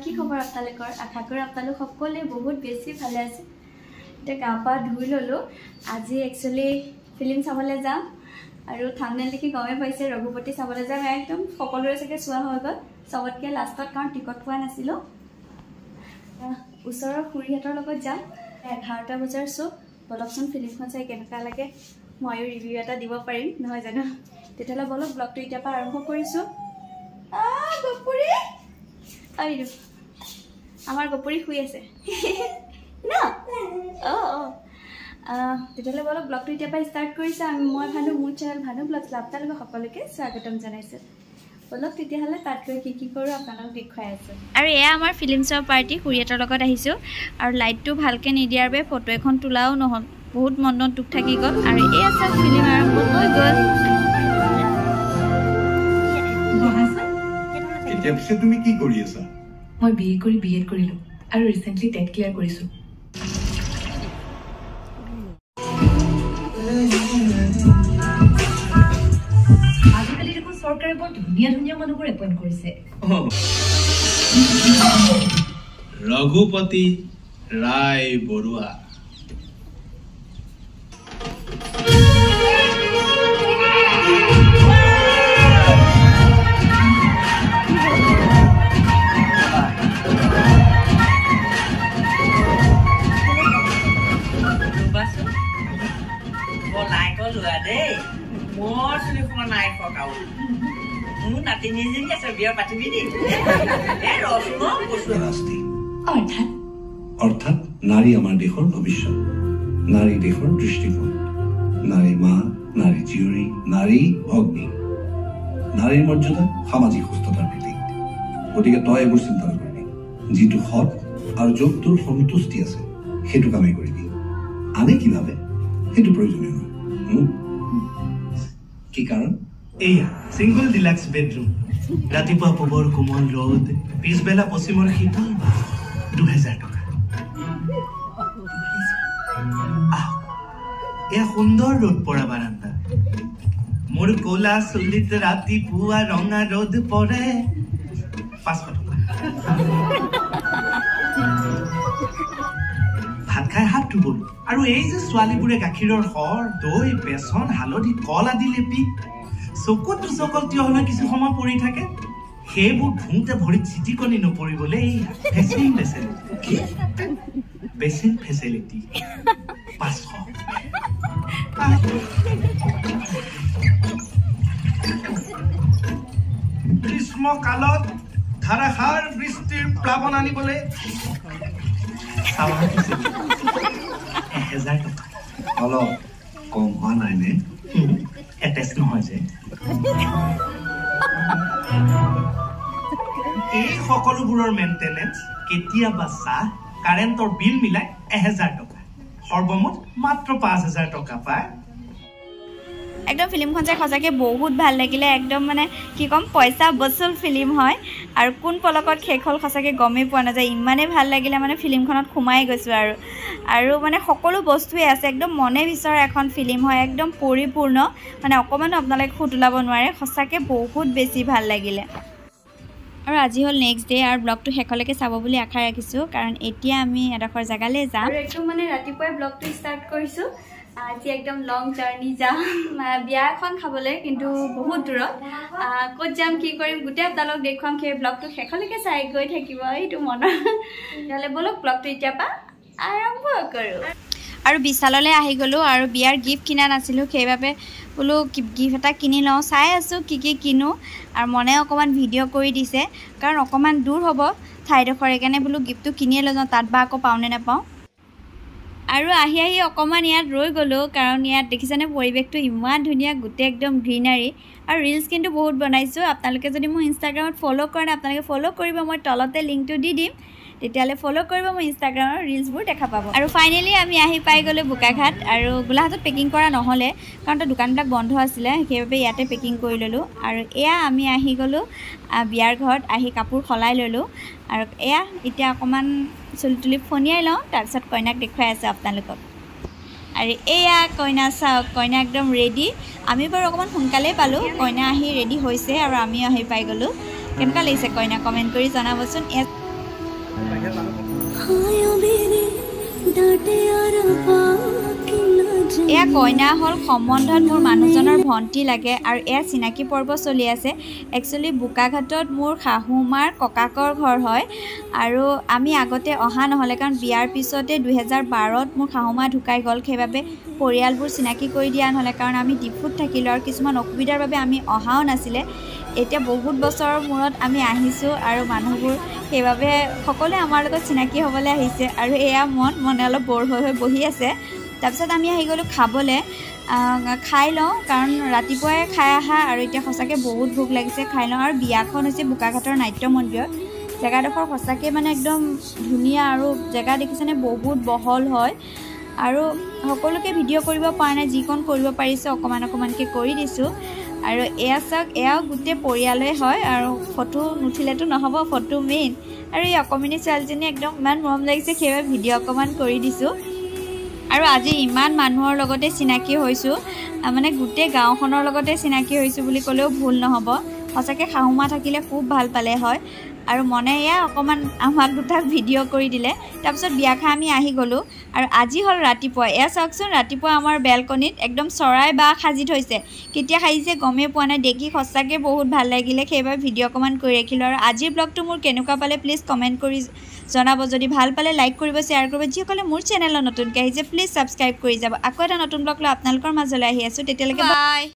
কি খবৰ আপোনালোকৰ আশা কৰোঁ আপোনালোক সকলোৱে বহুত বেছি ভালে আছে এতিয়া গা পা ধুই ললো আজি একচুয়ালি ফিল্ম চাবলৈ যাম আৰু থাম্বনেল দেখি গমে পাইছে ৰঘুপতি চাবলৈ যাম একদম সকলোৰে চাগে চোৱা হৈ গ'ল সবতকে লাষ্টত কাৰণ টিকট পোৱা নাছিলো ওচৰৰ খুৰীহঁতৰ লগত যাম 11টা বজাৰ শ্ব' বলকচোন ফিল্মখন চাই কেনেকুৱা লাগে ময়ো ৰিভিউ এটা দিব পাৰিম নহয় জানো তেতিয়াহ'লে বলক ব্লগটো এতিয়াৰ পৰা আৰম্ভ কৰিছোঁ গপুৰী আহিলো আমাৰ গপুৰী শুই আছে ন তেতিয়াহ'লে বলক ব্লগটো এতিয়াৰ পৰা ষ্টাৰ্ট কৰিছোঁ আমি মই ভানু মোৰ চেনেল ভানু ব্লগছ আপোনালোকক সকলোকে স্বাগতম জনাইছোঁ বলক তেতিয়াহ'লে তাত গৈ কি কৰোঁ আপোনালোকক দেখুৱাই আছোঁ আৰু এয়া আমাৰ ফিল্ম শ্ব' পাৰ্টি খুৰীহঁতৰ লগত আহিছোঁ আৰু লাইটটো ভালকৈ নিদিয়াৰ বাবে ফটো এখন তোলাও নহ'ল বহুত মনত দুখ থাকি গ'ল আৰু এই আছে ফিল্ম আৰম্ভ হৈ গ'ল এতিয়া পিছে তুমি কি কৰি আছা মই বিএ কৰি বিএড কৰিলো আৰু ৰিসেন্টলি টেট ক্লিয়াৰ কৰিছো আজিকালি দেখোন চৰকাৰে বৰ ধুনীয়া ধুনীয়া মানুহবোৰ এপইণ্ট কৰিছে ৰঘুপতি ৰায় বৰুৱা অৰ্থাৎ নাৰী আমাৰ দেশৰ ভবিষ্যৎ নাৰী দেশৰ দৃষ্টিকোণ নাৰী মা নাৰী জীয়ৰী নাৰী অগ্নি নাৰীৰ মৰ্যাদা সামাজিক সুস্থতাৰ ভিত্তি গতিকে তই এইবোৰ চিন্তা নকৰিবি যিটো সৎ আৰু য'ত তোৰ সন্তুষ্টি আছে সেইটো কামেই কৰিবি আনে কি ভাবে সেইটো প্ৰয়োজনীয় নহয় কি কাৰণ এয়া সিঙ্গল ডিলাক্স বেডৰুম ৰাতিপুৱা পোহৰ কোমল ৰ'দ পিছবেলা পশ্চিমৰ শীতল 2000 টকা এয়া সুন্দৰ ৰ'দ পৰা বাৰান্দা মোৰ কোলা চুলিত ৰাতিপুৱা ৰঙা ৰ'দ পৰে 500 টকা ভাত খাই হাত ধুবল আৰু এই যে ছোৱালীবোৰে গাখীৰৰ সৰ দৈ বেচন হালধি কল আদি লেপি চকুত চকল তিয় হলে কিছু সময় পৰি থাকে সেইবোৰ ধুওঁতে ভৰিত চিটিকনি নপৰিবলৈ বেচিন ফেচিলিটি 500 গ্ৰীষ্মকালত ধাৰাসাৰ বৃষ্টিৰ প্লাৱন আনিবলৈ 1000 টকা অলপ কম হোৱা নাই নে এটেচ নহয় যে এই সকলোবোৰৰ মেইনটেনেন্স কেতিয়াবা চাহ কাৰেণ্টৰ বিল মিলাই 1000 টকা সৰ্বমুঠ মাত্ৰ 5000 টকা পায় একদম ফিল্মখন চাই সঁচাকৈ বহুত ভাল লাগিলে একদম মানে কি ক'ম পইচা বসুল ফিল্ম হয় আৰু কোন পলকত শেষ হ'ল সঁচাকৈ গমেই পোৱা নাযায় ইমানেই ভাল লাগিলে মানে ফিল্মখনত সোমাই গৈছোঁ আৰু মানে সকলো বস্তুৱে আছে একদম মনে বিচৰা এখন ফিল্ম হয় একদম পৰিপূৰ্ণ মানে অকণমানো আপোনালোকে খুট ওলাব নোৱাৰে সঁচাকৈ বহুত বেছি ভাল লাগিলে আৰু আজি হ'ল নেক্সট ডে আৰু ব্লগটো শেষলৈকে চাব বুলি আশা ৰাখিছোঁ কাৰণ এতিয়া আমি এডোখৰ জেগালৈ যাম আৰু একদম মানে ৰাতিপুৱাই ব্লগটো ষ্টাৰ্ট কৰিছোঁ আজি একদম লং জাৰ্নি যাম বিয়া এখন খাবলৈ কিন্তু বহুত দূৰত ক'ত যাম কি কৰিম গোটেই আপোনালোক দেখুৱাম সেই ব্লগটো শেষলৈকে চাই গৈ থাকিব এইটো মনৰ তেতিয়াহ'লে বলক ব্লগটো এতিয়াৰ পৰা আৰম্ভ কৰোঁ আৰু বিশাললৈ আহি গ'লোঁ আৰু বিয়াৰ গিফ্ট কিনা নাছিলোঁ সেইবাবে বোলো গিফ্ট এটা কিনি লওঁ চাই আছোঁ কি কিনো আৰু মনে অকণমান ভিডিঅ' কৰি দিছে কাৰণ অকণমান দূৰ হ'ব ঠাইডোখৰ সেইকাৰণে বোলো গিফ্টটো কিনিয়ে লৈ যাওঁ তাত বা আকৌ পাওঁনে নাপাওঁ আৰু আহি অকণমান ইয়াত ৰৈ গ'লোঁ কাৰণ ইয়াত দেখিছেনে পৰিৱেশটো ইমান ধুনীয়া গোটেই একদম গ্ৰীনাৰী আৰু ৰিলছ কিন্তু বহুত বনাইছোঁ আপোনালোকে যদি মোৰ ইনষ্টাগ্ৰামত ফ'ল' কৰে আপোনালোকে ফ'ল' কৰিব মই তলতে লিংকটো দি দিম তেতিয়াহ'লে ফ'ল' কৰিব মোৰ ইনষ্টাগ্ৰামৰ ৰিলছবোৰ দেখা পাব আৰু ফাইনেলি আমি আহি পাই গ'লোঁ বোকাঘাট আৰু গোলাঘাটত পেকিং কৰা নহ'লে কাৰণ তো দোকানবিলাক বন্ধ আছিলে সেইবাবে ইয়াতে পেকিং কৰি ল'লোঁ আৰু এয়া আমি আহি গ'লোঁ বিয়াৰ ঘৰত আহি কাপোৰ সলাই ল'লোঁ আৰু এয়া এতিয়া অকণমান চুলি তুলি ফনিয়াই লওঁ তাৰপিছত কইনাক দেখুৱাই আছোঁ আপোনালোকক আৰু এয়া কইনা চাওক কইনা একদম ৰেডি আমি বাৰু অকণমান সোনকালেই পালোঁ কইনা আহি ৰেডি হৈছে আৰু আমিও আহি পাই গ'লোঁ কেনেকুৱা লাগিছে কইনা কমেণ্ট কৰি জনাবচোন এয়া কইনা হ'ল সম্বন্ধত মোৰ মানুহজনৰ ভণ্টি লাগে আৰু এয়া চিনাকি পৰ্ব চলি আছে একচুৱেলি বোকাঘাটত মোৰ শাহুমাৰ ককাকৰ ঘৰ হয় আৰু আমি আগতে অহা নহ'লে কাৰণ বিয়াৰ পিছতে 2012ত মোৰ শাহুমা ঢুকাই গ'ল সেইবাবে পৰিয়ালবোৰ চিনাকি কৰি দিয়া নহ'লে কাৰণ আমি ডিফুত থাকিলোঁ আৰু কিছুমান অসুবিধাৰ বাবে আমি অহাও নাছিলে এতিয়া বহুত বছৰৰ মূৰত আমি আহিছোঁ আৰু মানুহবোৰ সেইবাবে সকলোৱে আমাৰ লগত চিনাকি হ'বলৈ আহিছে আৰু এয়া মনে অলপ বৰ হৈ বহি আছে তাৰপিছত আমি আহি গ'লোঁ খাবলৈ খাই লওঁ কাৰণ ৰাতিপুৱাই খাই আহা আৰু এতিয়া সঁচাকৈ বহুত ভোক লাগিছে খাই লওঁ আৰু বিয়াখন হৈছে বোকাঘাটৰ নাট্য মন্দিৰত জেগাডোখৰ সঁচাকৈ মানে একদম ধুনীয়া আৰু জেগা দেখিছেনে বহুত বহল হয় আৰু সকলোকে ভিডিঅ' কৰিব পৰা নাই যিকণ কৰিব পাৰিছে অকণমানকৈ কৰি দিছোঁ আৰু এয়া চাওক এয়াও গোটেই পৰিয়ালেই হয় আৰু ফটো নুঠিলেতো নহ'ব ফটো মেইন আৰু এই অকণমানি ছোৱালীজনী একদম ইমান মৰম লাগিছে সেইবাবে ভিডিঅ' অকণমান কৰি দিছোঁ আৰু আজি ইমান মানুহৰ লগতে চিনাকি হৈছোঁ মানে গোটেই গাঁওখনৰ লগতে চিনাকি হৈছোঁ বুলি ক'লেও ভুল নহ'ব সঁচাকৈ শাহুমা থাকিলে খুব ভাল পালে হয় আৰু মনে এয়া অকণমান আমাক দুটাক ভিডিঅ' কৰি দিলে তাৰপিছত বিয়া খাই আমি আহি গ'লোঁ আৰু আজি হ'ল ৰাতিপুৱা এয়া চাওকচোন ৰাতিপুৱা আমাৰ বেলকনিত একদম চৰাই বাঁহ সাজি থৈছে কেতিয়া সাজিছে গমেই পোৱা নাই দেখি সঁচাকৈ বহুত ভাল লাগিলে সেইবাবে ভিডিঅ' অকণমান কৰি ৰাখিলোঁ আৰু আজিৰ ব্লগটো মোৰ কেনেকুৱা পালে প্লিজ কমেণ্ট কৰি জনাব যদি ভাল পালে লাইক কৰিব শ্বেয়াৰ কৰিব যিসকলে মোৰ চেনেলত নতুনকৈ আহিছে প্লিজ ছাবস্ক্ৰাইব কৰি যাব আকৌ এটা নতুন ব্লগ লৈ আপোনালোকৰ মাজলৈ আহি আছোঁ তেতিয়ালৈকে বাই